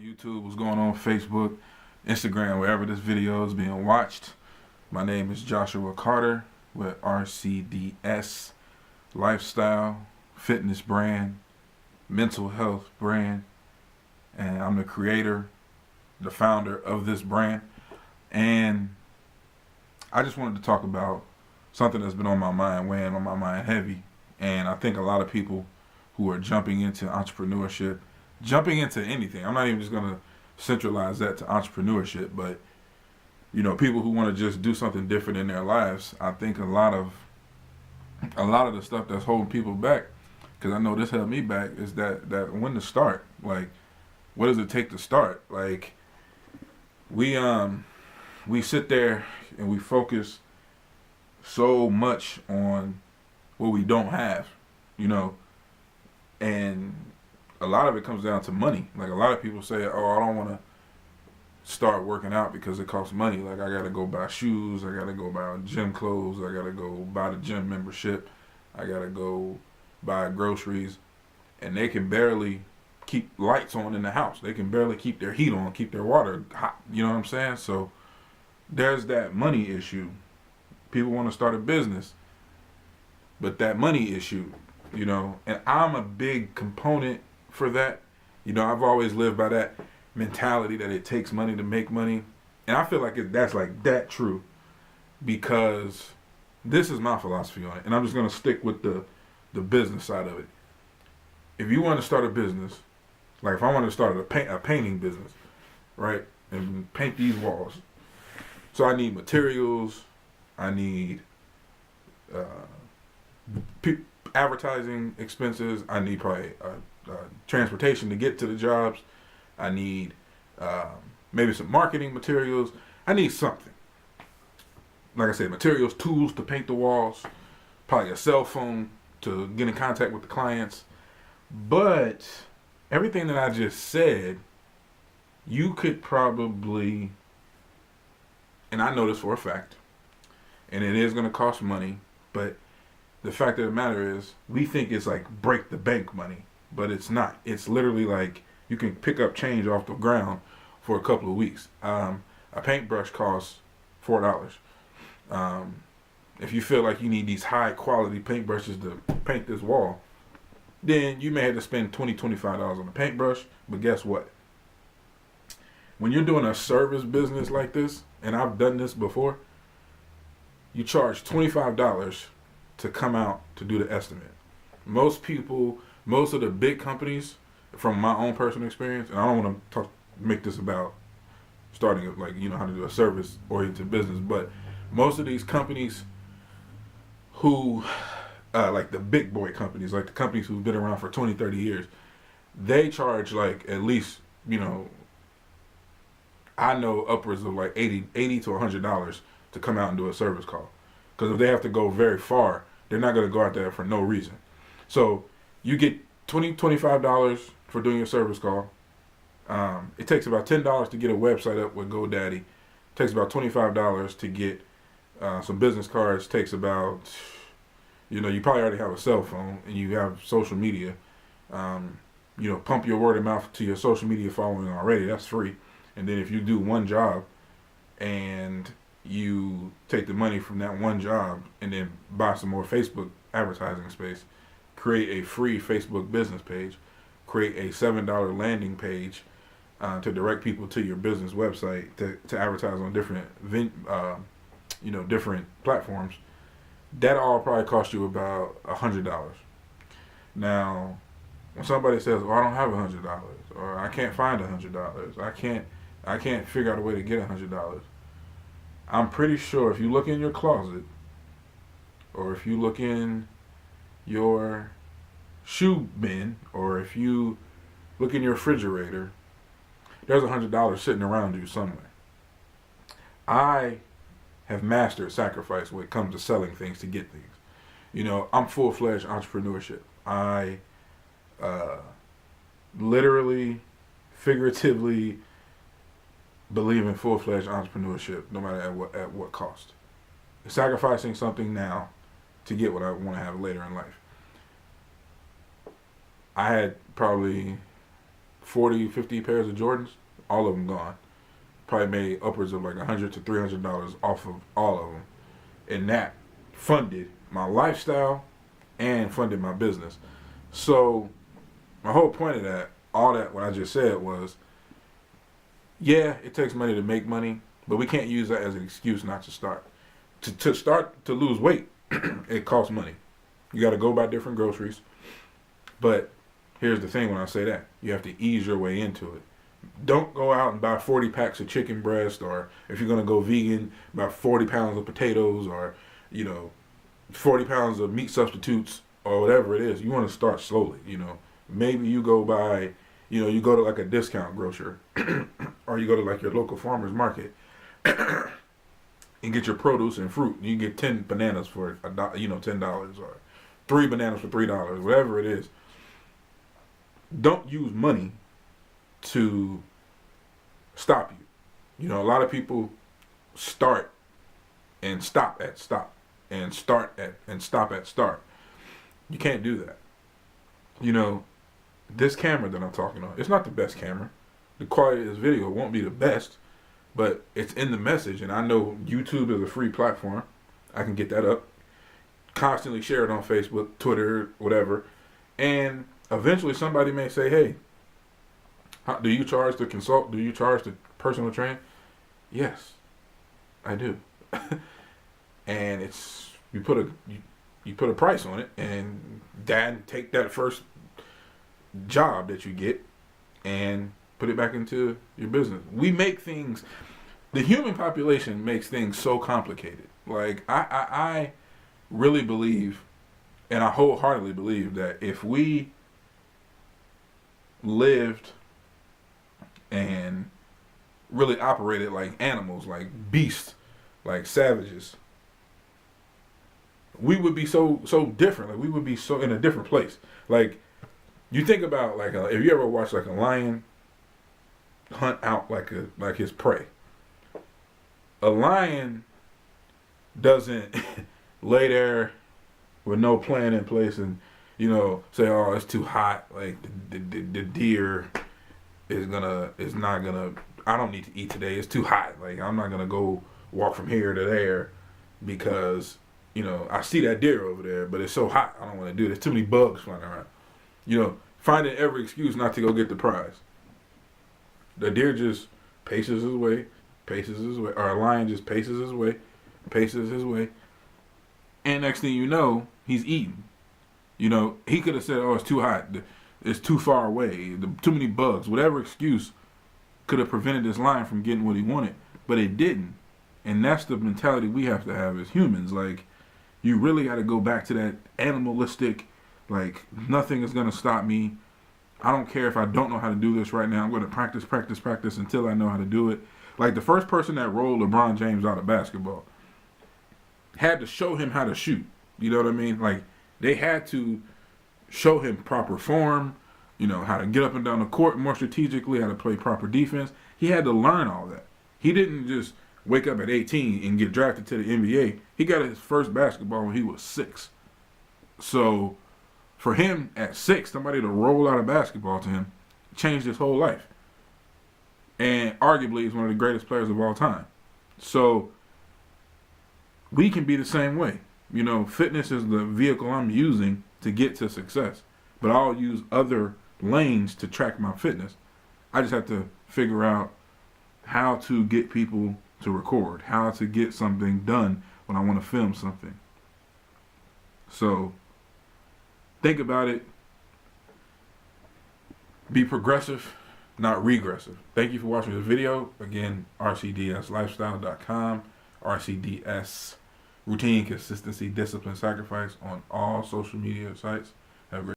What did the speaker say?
YouTube, what's going on Facebook, Instagram, wherever this video is being watched. My name is Joshua Carter with RCDS Lifestyle, Fitness Brand, Mental Health Brand, and I'm the creator, the founder of this brand. And I just wanted to talk about something that's been on my mind, weighing on my mind heavy. And I think a lot of people who are jumping into entrepreneurship, jumping into anything, I'm not even just going to centralize that to entrepreneurship, but you know, people who want to just do something different in their lives. I think a lot of the stuff that's holding people back, because I know this held me back, is that when to start. Like, what does it take to start? Like, we sit there and we focus so much on what we don't have, you know, and a lot of it comes down to money. Like, a lot of people say, oh, I don't want to start working out because it costs money. Like, I got to go buy shoes, I got to go buy gym clothes, I got to go buy the gym membership, I got to go buy groceries, and they can barely keep lights on in the house. They can barely keep their heat on, keep their water hot. You know what I'm saying? So there's that money issue. People want to start a business, but that money issue, you know, and I'm a big component for that. You know, I've always lived by that mentality that it takes money to make money. And I feel like that's like that true, because this is my philosophy on it. And I'm just going to stick with the business side of it. If you want to start a business, like if I want to start a painting business, right, and paint these walls, so I need materials, I need advertising expenses, I need probably transportation to get to the jobs, I need maybe some marketing materials, I need something. Like I said, materials, tools to paint the walls, probably a cell phone to get in contact with the clients. But everything that I just said, you could probably, and I know this for a fact, and it is going to cost money, but the fact of the matter is, we think it's like break the bank money, but it's not. It's literally like you can pick up change off the ground for a couple of weeks. A paintbrush costs $4. If you feel like you need these high quality paintbrushes to paint this wall, then you may have to spend $20, $25 on a paintbrush. But guess what? When you're doing a service business like this, and I've done this before, you charge $25 to come out to do the estimate. Most people, most of the big companies, from my own personal experience, and I don't want to make this about starting like, you know, how to do a service oriented business, but most of these companies who like the big boy companies, like the companies who've been around for 20, 30 years, they charge like at least, you know, I know upwards of like $80 to $100 to come out and do a service call. Because if they have to go very far, they're not going to go out there for no reason. So you get $20, $25 for doing a service call. It takes about $10 to get a website up with GoDaddy. It takes about $25 to get some business cards. It takes about, you know, you probably already have a cell phone and you have social media. You know, pump your word of mouth to your social media following already. That's free. And then if you do one job and you take the money from that one job and then buy some more Facebook advertising space, create a free Facebook business page, create a $7 landing page to direct people to your business website to advertise on different different platforms, that all probably cost you about $100. Now, when somebody says, "Well, I don't have $100," or "I can't find $100," I can't figure out a way to get $100," I'm pretty sure if you look in your closet, or if you look in your shoe bin, or if you look in your refrigerator, there's $100 sitting around you somewhere. I have mastered sacrifice when it comes to selling things to get things. You know, I'm full-fledged entrepreneurship. I literally, figuratively believe in full-fledged entrepreneurship, no matter at what cost. Sacrificing something now to get what I want to have later in life. I had probably 40, 50 pairs of Jordans. All of them gone. Probably made upwards of like $100 to $300 off of all of them. And that funded my lifestyle and funded my business. So my whole point of that, all that what I just said was, yeah, it takes money to make money, but we can't use that as an excuse not to start. To start to lose weight, it costs money. You got to go buy different groceries. But here's the thing when I say that. You have to ease your way into it. Don't go out and buy 40 packs of chicken breast, or if you're going to go vegan, buy 40 pounds of potatoes, or, 40 pounds of meat substitutes, or whatever it is. You want to start slowly, Maybe you go buy, you go to like a discount grocer, or you go to like your local farmer's market and get your produce and fruit. You get 10 bananas for $10, or 3 bananas for $3, whatever it is. Don't use money to stop you. A lot of people start and stop at stop, and start at and stop at start. You can't do that. This camera that I'm talking on, it's not the best camera. The quality of this video won't be the best, but it's in the message, and I know YouTube is a free platform. I can get that up, constantly share it on Facebook, Twitter, whatever, and eventually somebody may say, hey, do you charge to consult? Do you charge to personal train? Yes, I do. And it's you put a price on it, and then take that first job that you get and put it back into your business. We make things. The human population makes things so complicated. Like I really believe, and I wholeheartedly believe that if we lived and really operated like animals, like beasts, like savages, we would be so different. Like we would be so in a different place. Like you think about like if you ever watch like a lion hunt out like his prey. A lion doesn't lay there with no plan in place and say, oh, it's too hot. Like the deer is not gonna. I don't need to eat today. It's too hot. Like I'm not gonna go walk from here to there because I see that deer over there, but it's so hot. I don't want to do it. There's too many bugs flying around. Finding every excuse not to go get the prize. The deer just paces his way, or a lion just paces his way, and next thing you know, he's eating. He could have said, oh, it's too hot, it's too far away, too many bugs, whatever excuse could have prevented this lion from getting what he wanted, but it didn't. And that's the mentality we have to have as humans. Like, you really got to go back to that animalistic, like, nothing is going to stop me. I don't care if I don't know how to do this right now. I'm going to practice until I know how to do it. Like, the first person that rolled LeBron James out of basketball had to show him how to shoot. You know what I mean? Like, they had to show him proper form, how to get up and down the court more strategically, how to play proper defense. He had to learn all that. He didn't just wake up at 18 and get drafted to the NBA. He got his first basketball when he was 6. So for him at 6, somebody to roll out of basketball to him changed his whole life. And arguably he's one of the greatest players of all time. So we can be the same way. Fitness is the vehicle I'm using to get to success. But I'll use other lanes to track my fitness. I just have to figure out how to get people to record, how to get something done when I want to film something. So think about it. Be progressive, not regressive. Thank you for watching this video. Again, rcdslifestyle.com, RCDS, routine, consistency, discipline, sacrifice on all social media sites.